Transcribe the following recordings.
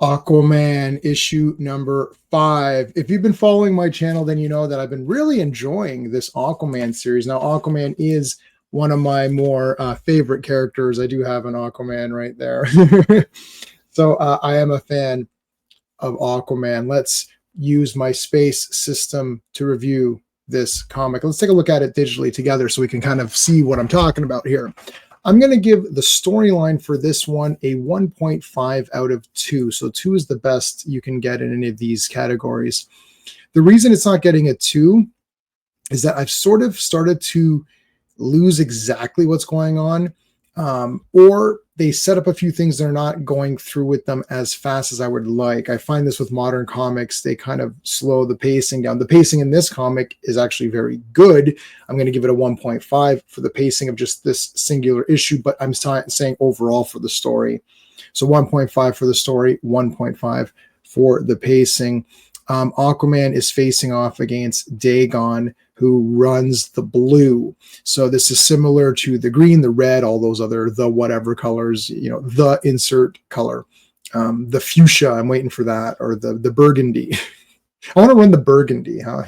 Aquaman issue number 5. If you've been following my channel, then you know that I've been really enjoying this Aquaman series. Now, Aquaman is one of my more favorite characters. I do have an Aquaman right there. So I am a fan of Aquaman. Let's use my space system to review this comic. Let's take a look at it digitally together so we can kind of see what I'm talking about here. I'm going to give the storyline for this one a 1.5 out of 2. So 2 is the best you can get in any of these categories. The reason it's not getting a 2 is that I've sort of started to lose exactly what's going on, or they set up a few things, they're not going through with them as fast as I would like. I find this with modern comics, they kind of slow the pacing down. The pacing in this comic is actually very good. I'm going to give it a 1.5 for the pacing of just this singular issue, but I'm saying overall for the story. So 1.5 for the story, 1.5 for the pacing. Aquaman is facing off against Dagon, who runs the blue. So this is similar to the green, the red, all those other, the whatever colors, the insert color. The fuchsia, I'm waiting for that, or the burgundy. I want to run the burgundy, huh?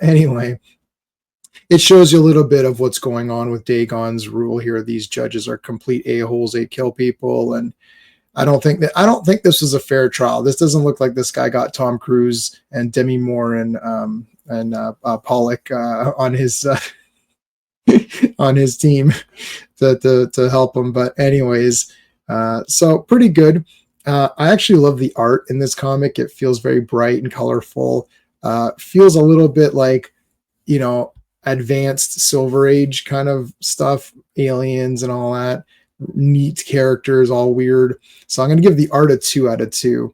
Anyway, it shows you a little bit of what's going on with Dagon's rule here. These judges are complete a-holes. They kill people, and I don't think this was a fair trial. This doesn't look like this guy got Tom Cruise and Demi Moore and Pollock on his on his team to help him. But anyways, so pretty good. I actually love the art in this comic. It feels very bright and colorful. Feels a little bit like, advanced Silver Age kind of stuff, aliens and all that. Neat characters, all weird. So I'm going to give the art a 2 out of 2.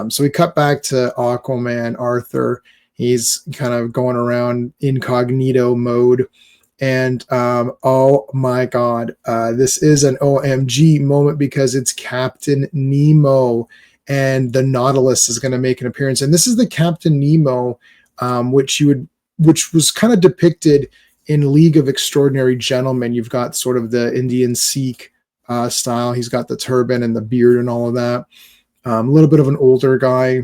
So we cut back to Aquaman, Arthur. He's kind of going around incognito mode. And oh my God, this is an OMG moment because it's Captain Nemo, and the Nautilus is going to make an appearance. And this is the Captain Nemo, which was kind of depicted in League of Extraordinary Gentlemen. You've got sort of the Indian Sikh style. He's got the turban and the beard and all of that. A little bit of an older guy.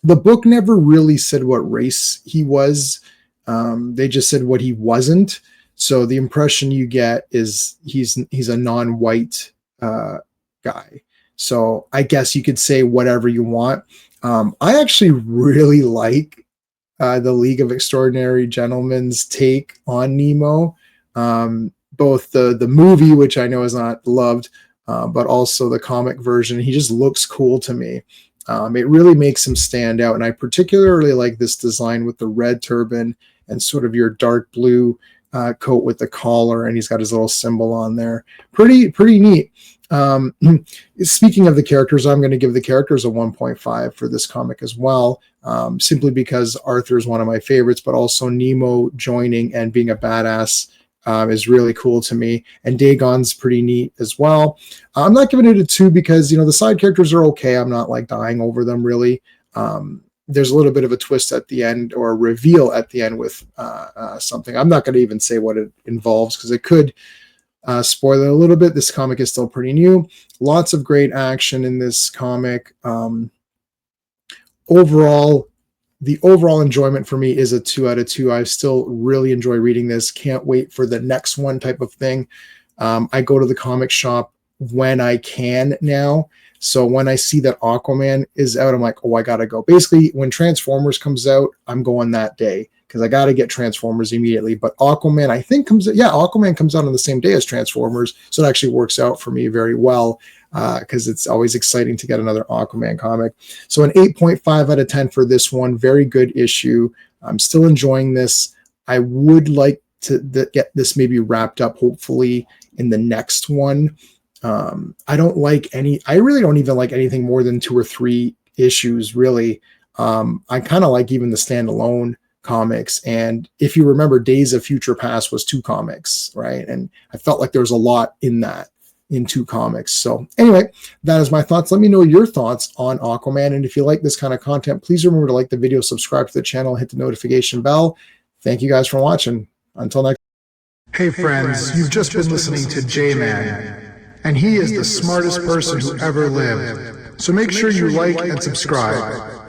The book never really said what race he was. They just said what he wasn't. So the impression you get is he's a non-white guy. So I guess you could say whatever you want. I actually really like the League of Extraordinary Gentlemen's take on Nemo. Both the movie, which I know is not loved, but also the comic version. He just looks cool to me. It really makes him stand out. And I particularly like this design with the red turban and sort of your dark blue coat with the collar. And he's got his little symbol on there. Pretty neat. Speaking of the characters, I'm going to give the characters a 1.5 for this comic as well, simply because Arthur is one of my favorites, but also Nemo joining and being a badass is really cool to me. And Dagon's pretty neat as well. I'm not giving it a 2 because, the side characters are okay. I'm not like dying over them really. There's a little bit of a twist at the end, or a reveal at the end with something. I'm not going to even say what it involves because it could spoil it a little bit. This comic is still pretty new. Lots of great action in this comic. The overall enjoyment for me is a 2 out of 2. I still really enjoy reading this. Can't wait for the next one type of thing. I go to the comic shop when I can now. So when I see that Aquaman is out, I'm like, oh, I got to go. Basically, when Transformers comes out, I'm going that day because I got to get Transformers immediately. But Aquaman, I think Aquaman comes out on the same day as Transformers. So it actually works out for me very well because it's always exciting to get another Aquaman comic. So an 8.5 out of 10 for this one. Very good issue. I'm still enjoying this. I would like to get this maybe wrapped up, hopefully, in the next one. I really don't even like anything more than 2 or 3 issues, really. I kind of like even the standalone comics. And if you remember, Days of Future Past was 2 comics, right? And I felt like there was a lot in 2 comics. So anyway, that is my thoughts. Let me know your thoughts on Aquaman. And if you like this kind of content, please remember to like the video, subscribe to the channel, hit the notification bell. Thank you guys for watching. Until next. Hey friends, you've just been listening to J-Man, and he is the smartest person who ever lived. So make sure you like and subscribe.